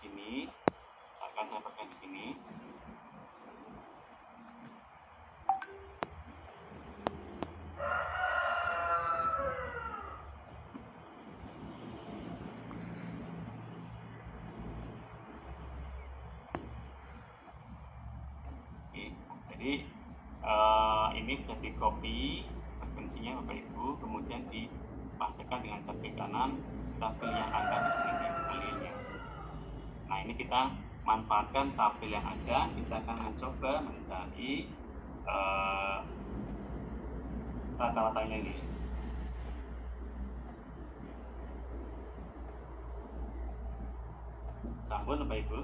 sini, misalkan saya pegang di sini. Oke, jadi ini bisa di copy frekuensinya Bapak Ibu, kemudian dipastikan dengan cat kanan, kita pilih yang angka di sini kaliannya. Nah, ini kita manfaatkan tabel yang ada, kita akan mencoba mencari rata-ratanya ini. Sampun Bapak Ibu.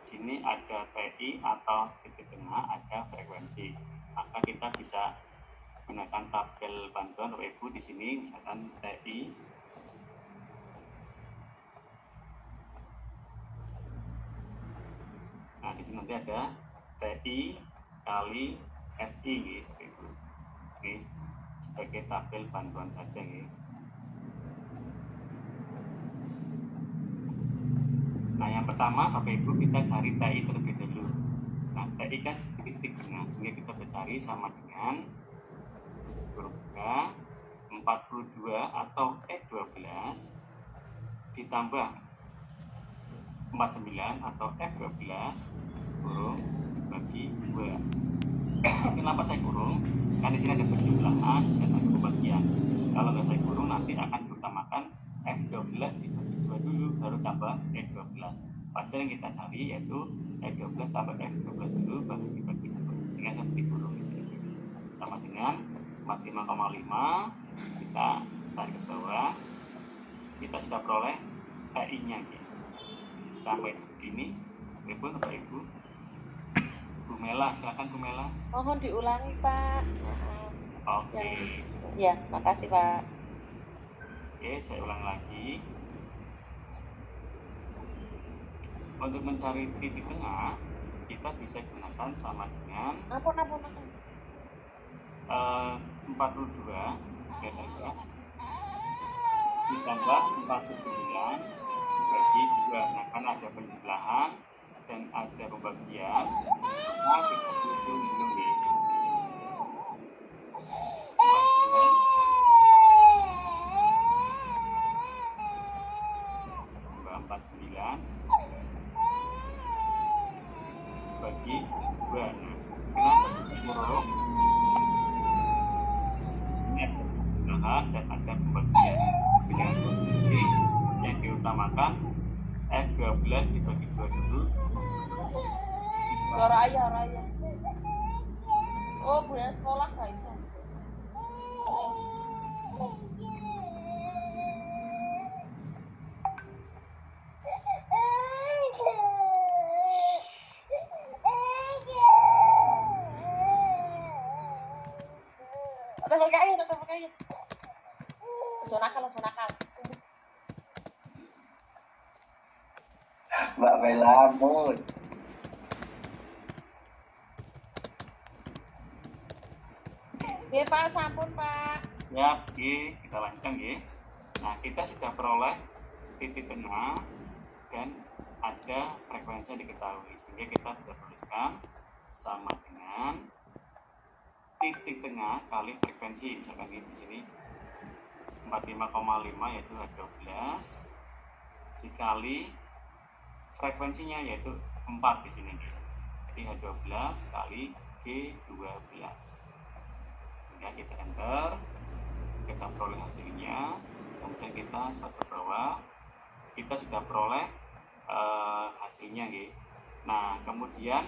Sini ada TI atau titik tengah, ada frekuensi. Maka kita bisa gunakan tabel bantuan Bapak Ibu di sini, misalkan TI. Nah, di sini nanti ada TI kali FI gitu, Bapak Ibu. Ini sebagai tabel bantuan saja gitu. Nah, yang pertama Bapak Ibu kita cari TI terlebih dahulu. Nah, TI kan titik tengah, sehingga kita bercari sama dengan huruf K 42 atau F12 ditambah 49 atau F12 kurung bagi 2. Kenapa saya kurung? Kan di sini ada penjumlahan dan ada pembagian. Kalau nggak saya kurung nanti akan diutamakan F12 dibagi 2 dulu, baru tambah F12. Padahal yang kita cari yaitu F12 tambah F12 dulu, baru dibagi 2. Sehingga seperti kurung di sini. Sama dengan 45,5, kita tarik ke bawah. Kita sudah peroleh TI-nya gitu. Sampai ini, Bapak Ibu. Bu Mela, silakan Bu Mela. Mohon diulangi Pak. Oke. Ya, makasih Pak. Oke, saya ulang lagi. Untuk mencari titik tengah, kita bisa gunakan sama dengan 42 ditambah 49 bagi 2. Nah, karena ada penjumlahan dan ada pembagian, nah kita hitung dulu ya. 49 bagi 2. Nah, kenapa kurung? Ini ada penjumlahan dan ada pembagian. Dengan posisi yang diutamakan F12 dibagi 2 dulu. Raya. Oh, bulan sekolah guys. Tetap pakai. Ojo nakal. Mbak Bella mood. Oke Pak, sampun Pak. Ya, oke, kita lanjutkan ya. Nah, kita sudah peroleh titik tengah dan ada frekuensi yang diketahui, sehingga kita bisa tuliskan sama dengan titik tengah kali frekuensi, misalkan di sini 45,5 yaitu H12 dikali frekuensinya yaitu 4 di sini. Jadi H12 kali G12. Sehingga kita enter, kita peroleh hasilnya, kemudian kita satu bawah, kita sudah peroleh hasilnya gitu. Nah, kemudian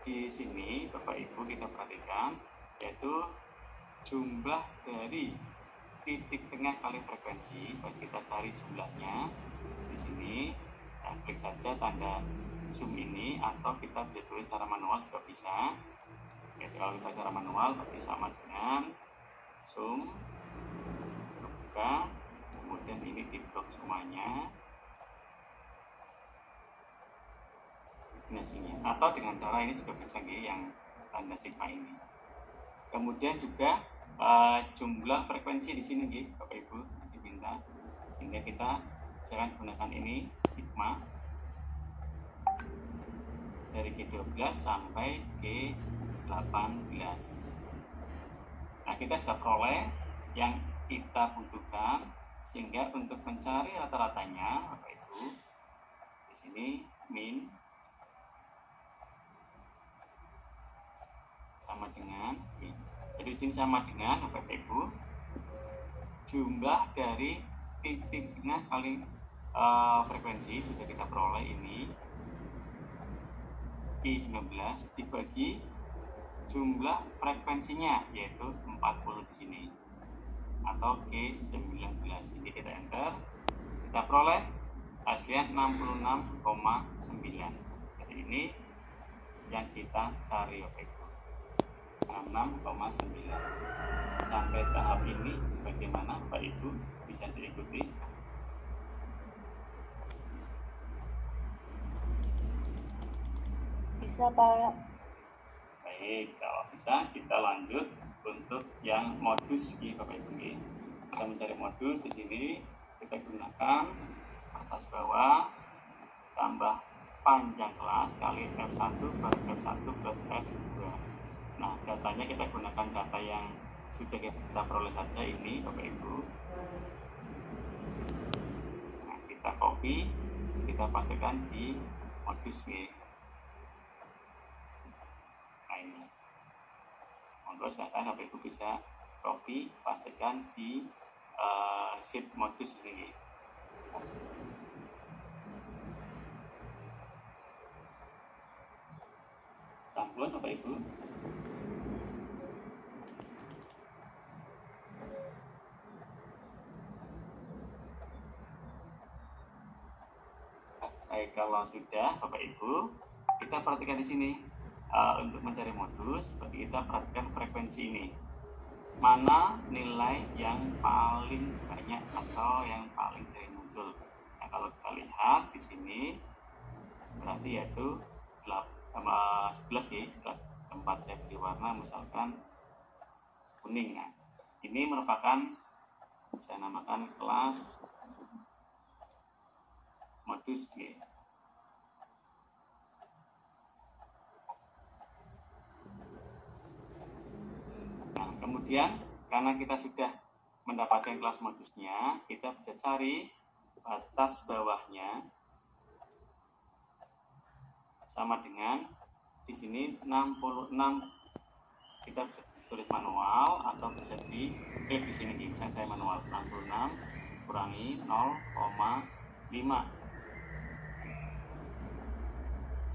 di sini Bapak Ibu kita perhatikan yaitu jumlah dari titik tengah kali frekuensi. Baik, kita cari jumlahnya di sini. Nah, klik saja tanda zoom ini, atau kita bisa tulis secara manual juga bisa. Jadi kalau kita secara manual berarti sama dengan zoom, buka, kemudian ini di blok semuanya. Atau dengan cara ini juga bisa yang tanda sigma ini. Kemudian juga jumlah frekuensi di sini Bapak Ibu diminta, sehingga kita jangan gunakan ini sigma dari G12 sampai G18. Nah, kita sudah peroleh yang kita butuhkan, sehingga untuk mencari rata-ratanya Bapak Ibu di sini min sama dengan jadi di sini sama dengan Bapak Ibu jumlah dari titik tengah kali frekuensi sudah kita peroleh ini I19 dibagi jumlah frekuensinya yaitu 40 di sini atau G19. Ini kita enter, kita peroleh hasilnya 66,9. Jadi ini yang kita cari Bapak Ibu, 66,9. Sampai tahap ini bagaimana Bapak Ibu bisa diikuti? Bisa Pak. Baik, kalau bisa kita lanjut untuk yang modus Bapak Ibu. Kita mencari modus di sini, kita gunakan atas bawah tambah panjang kelas kali F1 per F1 plus F2. Nah, datanya kita gunakan data yang sudah kita peroleh saja ini Bapak Ibu. Nah, kita copy, kita pastikan di modus Nah, ini monggo silahkan Bapak Ibu bisa copy, pastikan di sheet modus ini. Sampun Bapak Ibu. Baik, kalau sudah Bapak Ibu, kita perhatikan di sini untuk mencari modus, seperti kita perhatikan frekuensi ini. Mana nilai yang paling banyak atau yang paling sering muncul? Nah, kalau kita lihat di sini berarti yaitu 11 kelas tempat saya beri warna misalkan kuning. Nah, ini merupakan saya namakan kelas modus Nah, kemudian karena kita sudah mendapatkan kelas modusnya, kita bisa cari batas bawahnya sama dengan di sini 66. Kita bisa tulis manual atau bisa diklik di sini. Misalnya saya manual 66 kurangi 0,5.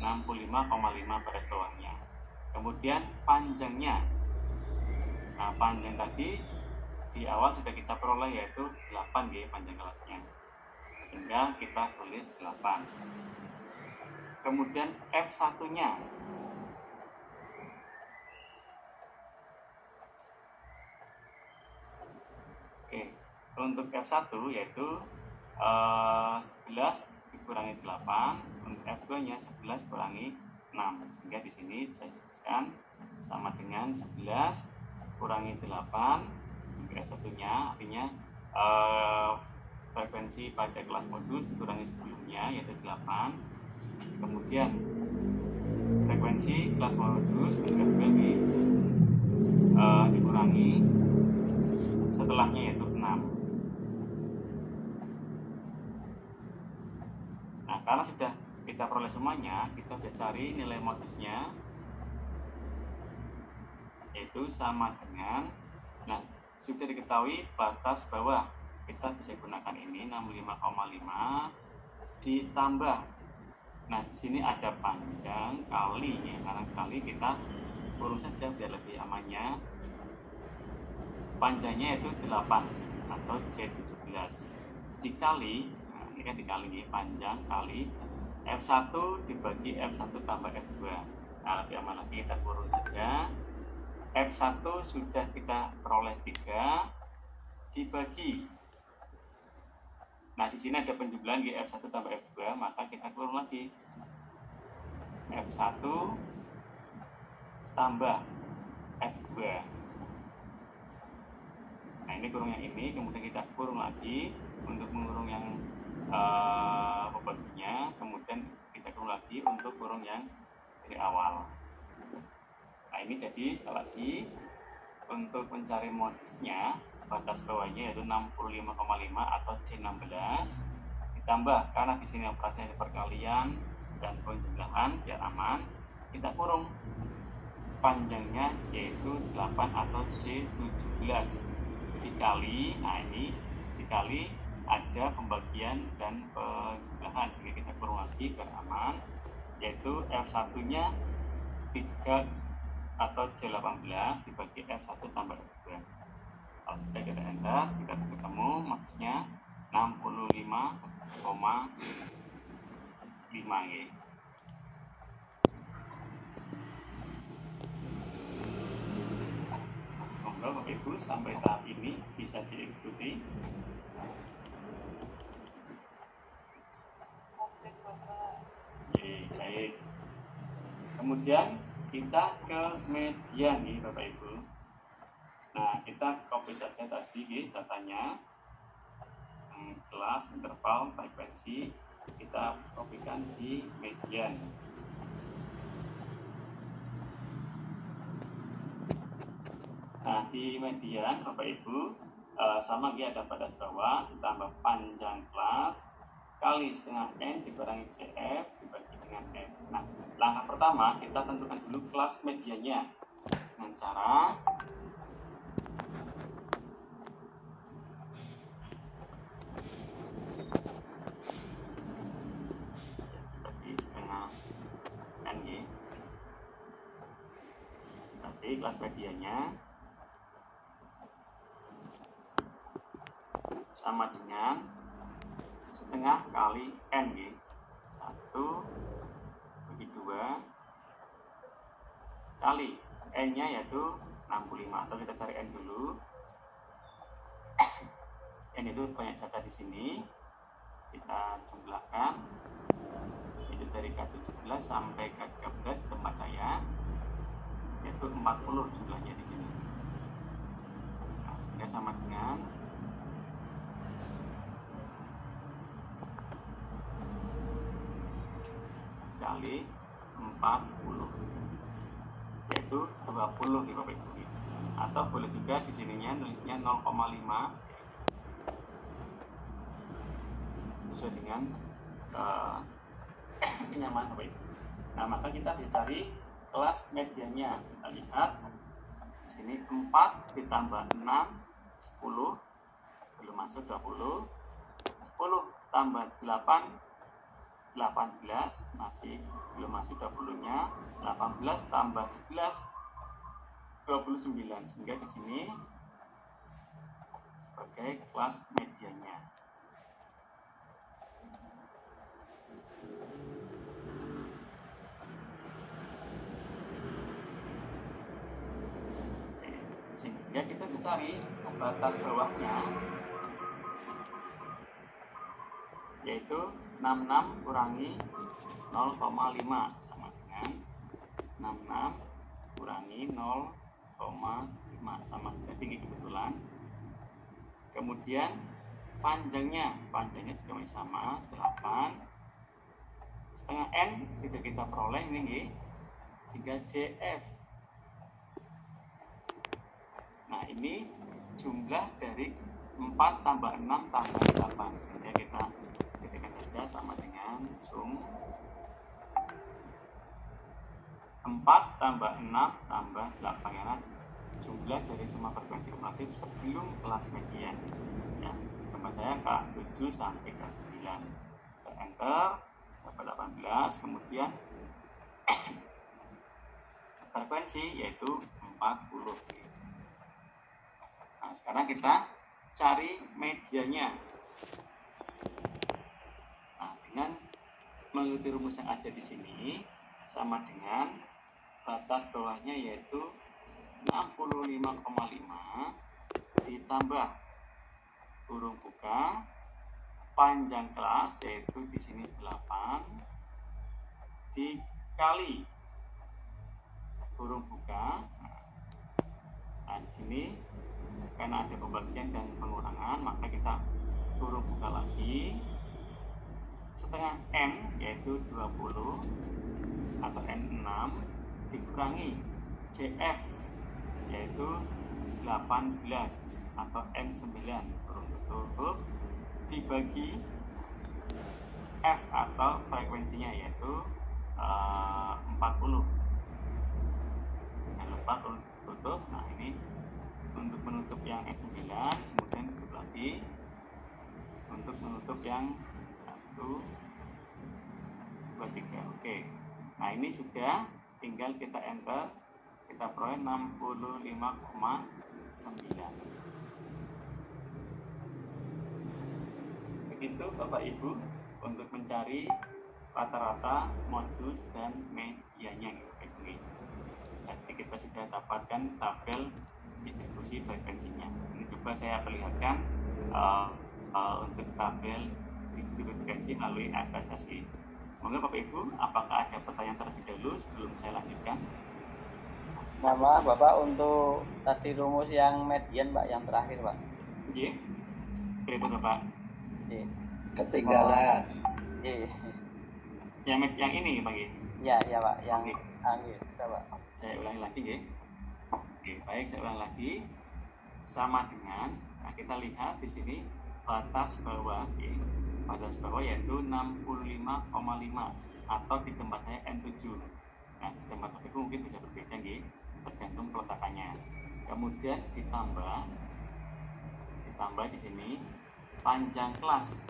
65,5 pada bawahnya. Kemudian panjangnya. Nah, panjang tadi di awal sudah kita peroleh yaitu 8 panjang kelasnya. Sehingga kita tulis 8. Kemudian F1-nya. Oke, untuk F1 yaitu 11 dikurangi 8, untuk F2-nya 11 kurangi 6. Sehingga di sini saya tuliskan sama dengan 11 kurangi 8 untuk F1-nya, artinya frekuensi pada kelas modus dikurangi sebelumnya yaitu 8. Kemudian frekuensi kelas modus dibagi setelahnya yaitu 6. Nah, karena sudah kita peroleh semuanya, kita sudah cari nilai modusnya, yaitu sama dengan, nah sudah diketahui batas bawah, kita bisa gunakan ini 65,5 ditambah. Nah, di sini ada panjang kali ya, karena kali kita kurung saja biar lebih amannya. Panjangnya itu 8 atau C17 dikali, nah ini kan dikali panjang kali F1 dibagi F1 tambah F2. Nah, lebih aman lagi kita kurung saja. F1 sudah kita peroleh 3 dibagi. Nah, di sini ada penjumlahan F1 tambah F2, maka kita kurung lagi F1 tambah F2. Nah, ini kurung yang ini, kemudian kita kurung lagi untuk mengurung yang pembaginya, kemudian kita kurung lagi untuk kurung yang dari awal. Nah, ini jadi lagi untuk mencari modusnya, batas bawahnya yaitu 65,5 atau C16 ditambah, karena di sini operasinya perkalian dan penjumlahan biar aman, kita kurung panjangnya yaitu 8 atau C17 dikali, nah ini dikali ada pembagian dan penjumlahan, sehingga kita kurung lagi biar aman, yaitu F1 nya 3 atau C18 dibagi F1 tambah F2. Kalau sudah kita enter, kita ketemu maksudnya 65,5 ya. Monggo Bapak Ibu, sampai tahap ini bisa diikuti. Oke, baik. Kemudian kita ke median nih Bapak Ibu. Nah, kita copy saja tadi datanya, kelas, interval, frekuensi, kita kopikan di median. Nah, di median Bapak Ibu sama dia ada batas bawah ditambah panjang kelas kali setengah N dikurangi CF dibagi dengan N. Nah, langkah pertama kita tentukan dulu kelas mediannya dengan cara dibagi setengah N ya. Berarti kelas mediannya sama dengan setengah kali N ya. 1 bagi 2 kali N nya yaitu 65, atau kita cari N dulu. N itu banyak data di sini, kita jumlahkan, itu dari K17 sampai K13 di tempat saya, yaitu 40 jumlahnya di sini. Nah, sehingga sama dengan kali 40, yaitu 20 di Bapak Ibu. Atau boleh juga di sininya nulisnya 0,5 sesuai dengan kenyamanan Bapak Ibu. Nah, maka kita bisa cari kelas mediannya. Kita lihat di sini 4 ditambah 6 10 belum masuk 20, 10 tambah 8 18 masih belum masuk 20 nya, 18 tambah 11 29, sehingga di sini sebagai kelas mediannya. Sehingga kita cari batas bawahnya yaitu 66 kurangi 0,5 sama dengan 66 kurangi 0,5 sama dengan tinggi kebetulan. Kemudian panjangnya juga masih sama 8 setengah N sudah kita peroleh ini sehingga CF. Nah, ini jumlah dari 4 tambah 6 tambah 8. Sehingga kita ketikkan saja sama dengan sum 4 tambah 6 tambah 8, karena jumlah dari semua frekuensi kumulatif sebelum kelas median. Ya, tempat saya K7 sampai K9. Kita enter, dapat 18, kemudian frekuensi yaitu 40. Nah, sekarang kita cari medianya. Nah, dengan mengikuti rumus yang ada di sini sama dengan batas bawahnya yaitu 65,5 ditambah kurung buka panjang kelas yaitu di sini 8 dikali kurung buka. Nah, di sini karena ada pembagian dan pengurangan, maka kita kurung buka lagi setengah N yaitu 20 atau N6 dikurangi CF yaitu 18 atau N9 kurung tutup dibagi F atau frekuensinya yaitu 40. Jangan lupa tutup. Nah, ini untuk menutup yang N9, kemudian tutup lagi untuk menutup yang 1, 2, 3. Oke. Nah, ini sudah, tinggal kita enter, kita peroleh 65,9. Begitu Bapak Ibu untuk mencari rata-rata modus dan medianya. Jadi kita sudah dapatkan tabel distribusi frekuensinya. Ini coba saya perlihatkan untuk tabel distribusi frekuensi melalui SPSSI. Monggo Bapak Ibu, apakah ada pertanyaan terlebih dahulu sebelum saya lanjutkan? Nama Bapak untuk tadi rumus yang median Pak, yang terakhir Pak. Oke, berikut Bapak. Oke. Ketinggalan. Oke. Yang ini Pak. Ya Pak, yang Oke. kita Pak. Saya ulangi lagi ya. Oke, baik, saya ulang lagi. Sama dengan, nah kita lihat di sini batas bawah, ya. Batas bawah yaitu 65,5 atau di tempat saya N7. Nah, di tempat itu mungkin bisa berbeda, ya, tergantung peletakannya. Kemudian ditambah di sini panjang kelas.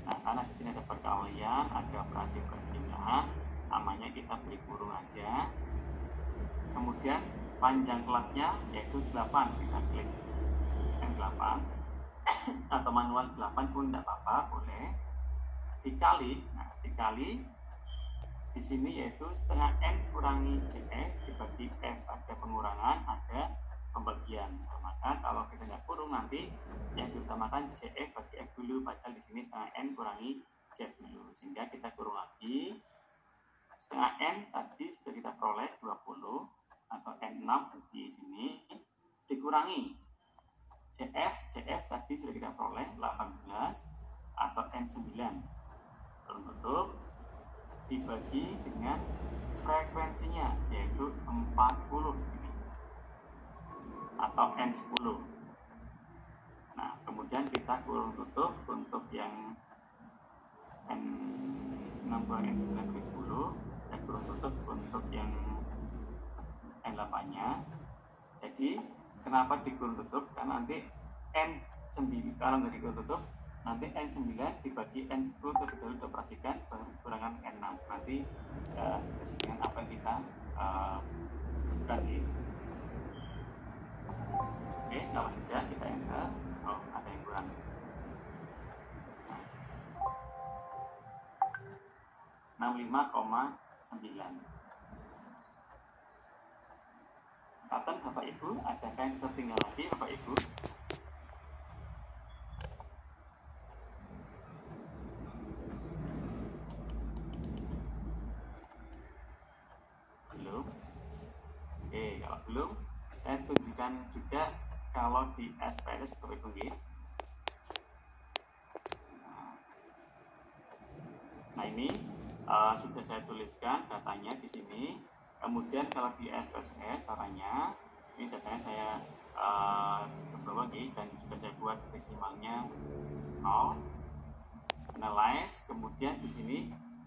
Nah, karena di sini ada perkalian, ada operasi jumlahan, namanya kita beri kurung aja. Kemudian panjang kelasnya yaitu 8, kita klik N8 atau manual 8 pun tidak apa-apa, boleh. Dikali di sini yaitu setengah N kurangi CF dibagi F, ada pengurangan, ada pembagian. Nah, maka kalau kita nggak kurung nanti yang diutamakan CF bagi F dulu, padahal di sini setengah N kurangi CF dulu, sehingga kita kurung lagi. Setengah N tadi sudah kita peroleh 20 atau N6 di sini dikurangi CF tadi sudah kita peroleh 18 atau N9 tutup dibagi dengan frekuensinya yaitu 40 ini atau N10. Nah, kemudian kita kurung tutup untuk yang N6 kurang N9 bagi 10 dan kurung tutup untuk yang N8 nya. Jadi kenapa dikurung tutup? Karena nanti N9 kalau nggak dikurung tutup, nanti N9 dibagi N10 terlebih dahulu dioperasikan baru dikurangan N6. Nanti dikasih dengan apa yang kita suka di. Oke, kalau sudah kita enter. Oh, ada yang kurang. Nah, 65,9. Kapan Bapak Ibu? Adakah yang tertinggal lagi Bapak Ibu? Belum? Oke, kalau belum, saya tunjukkan juga kalau di SPSS Bapak Ibu. Nah, ini sudah saya tuliskan datanya di sini. Kemudian kalau di SPSS caranya, ini datanya saya ke bawah gitu, dan juga saya buat desimalnya 0. Analyze, kemudian di sini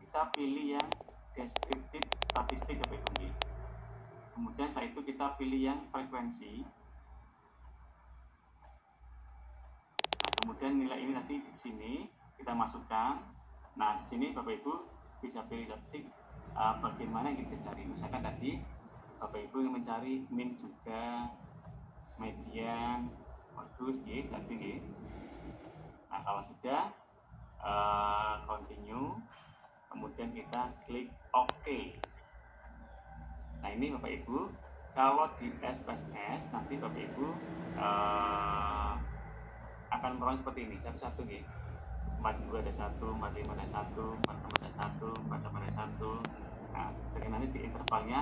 kita pilih yang deskriptif statistik Bapak Ibu gitu. Kemudian setelah itu kita pilih yang frekuensi. Nah, kemudian nilai ini nanti di sini kita masukkan. Nah, di sini Bapak Ibu bisa pilih statistik bagaimana yang kita cari. Misalkan tadi Bapak Ibu yang mencari min juga, median, modus gitu, nanti gitu. Nah, kalau sudah continue, kemudian kita klik OK. Nah, ini Bapak Ibu, kalau di SPSS nanti Bapak Ibu akan meroleh seperti ini, satu-satu gitu. 42 ada 1, 45 ada 1, 46 ada 1, 48 ada 1. Nah, jadi nanti di intervalnya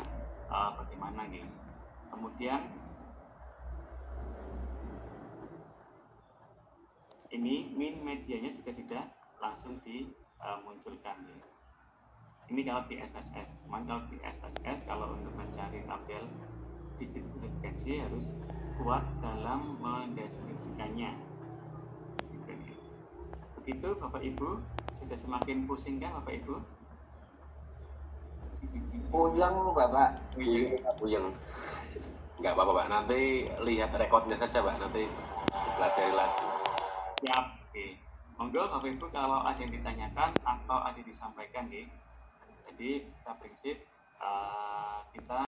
bagaimana gitu. Kemudian ini min medianya juga sudah langsung dimunculkan gitu. Ini kalau di SPSS, cuman kalau di SPSS kalau untuk mencari tabel distribusi frekuensi harus kuat dalam mendeskripsikannya. Gitu. Begitu Bapak Ibu, sudah semakin pusing kan Bapak Ibu? Puyeng Bapak. Puyeng. Nggak apa-apa Pak, nanti lihat rekodnya saja Pak, nanti pelajari lagi. Siap. Oke. Monggo Bapak Ibu kalau ada yang ditanyakan atau ada yang disampaikan nih. Jadi secara prinsip kita